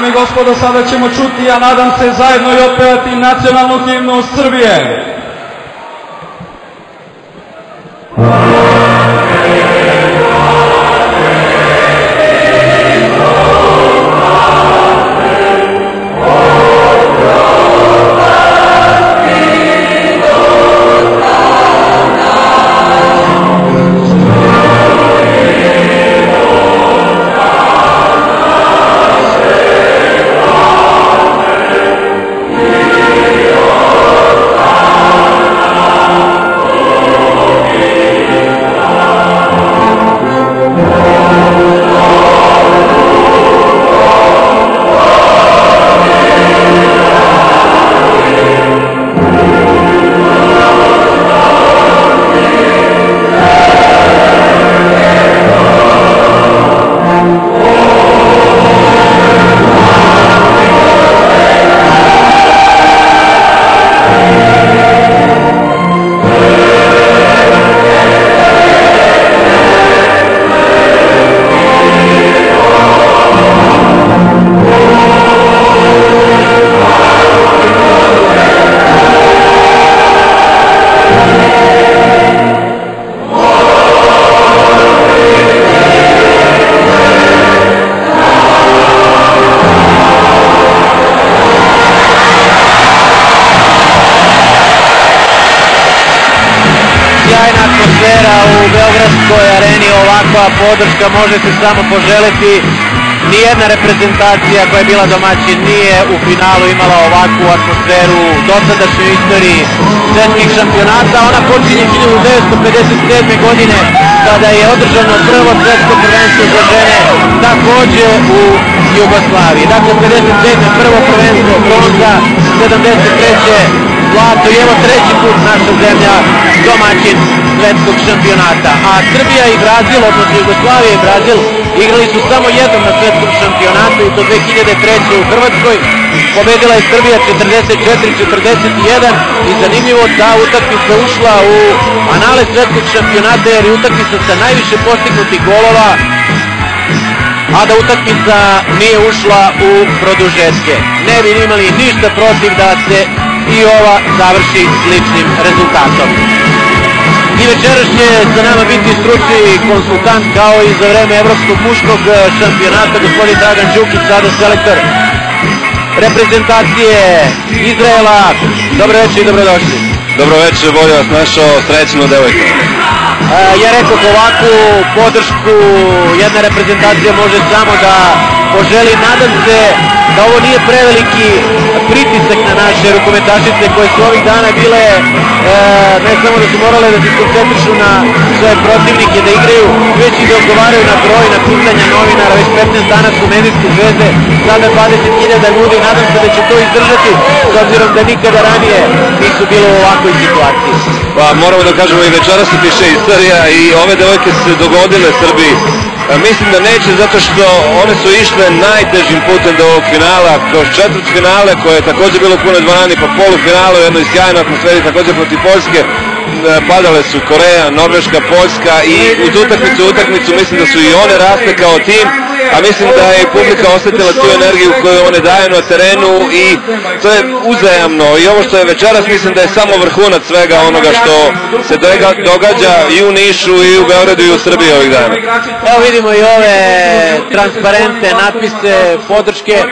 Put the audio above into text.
Dame i gospodo, sada ćemo čuti, a nadam se zajedno i otpevati nacionalnu himnu Srbije. Sjajna atmosfera u Beogradskoj areni, ovakva podrška može se samo poželiti. Nijedna reprezentacija koja je bila domaćin nije u finalu imala ovakvu atmosferu u dosadašnjoj istoriji svetskih šampionata. Ona počinje 1957. godine kada je održano prvo svetsko prvenstvo za žene takođe u Jugoslaviji. Dakle, 57. prvo prvenstvo, bronza, 73. zlato i evo treći put naša zemlja domaćin svetskog šampionata. A Srbija i Brazil, odnosno Jugoslavija i Brazil, igrali su samo jednom na svetskom šampionatu i to 2003. u Hrvatskoj. Pobedila je Srbija 44-41 i zanimljivo, ta utakmica ušla u anale svetskog šampionata jer je utakmica sa najviše postignutih golova, a da utakmica nije ušla u produžetke. Ne bi imali ništa protiv da se i ova završi sličnim rezultatom. I večeras će sa nama biti stručni konsultant kao i za vreme Evropskog muškog šampionata, gospodin Dragan Đukić, sada selektor reprezentacije Izraela. Dobro večer i dobrodošli. Dobro večer, bolje vas našao, srećno devojka. Ja rekao ovakvu podršku jedna reprezentacija može samo da poželi. Nadam se da ovo nije preveliki pritisak na naše rukometašice koje su ovih dana bile, ne samo da su morale da se koncentrišu na svoje protivnike da igraju, već i da odgovaraju na broj, na pitanja novinara. Već 15 dana su medijske zvezde, sada 20.000 ljudi. Nadam se da će to izdržati, s obzirom da nikada ranije nisu bilo u ovakvoj situaciji. Pa moramo da kažemo i večeras se piše istorija i ove devojke su se dogodile Srbiji. Mislim da neće zato što one su išle najtežim putem do ovog finala, kroz četvrtfinale koje je također bilo puno dvorani, pa polufinale u jednoj sjajnoj atmosferi također protiv Poljske. Padale su Koreja, Norveška, Poljska i uz utakmicu mislim da su i one rasle kao tim, a mislim da je publika osjetila tu energiju koju one daju na terenu i to je uzajamno. I ovo što je večeras mislim da je samo vrhunac svega onoga što se događa i u Nišu i u Beogradu i u Srbiji ovih dana. Evo vidimo i ove transparente natpise podrške.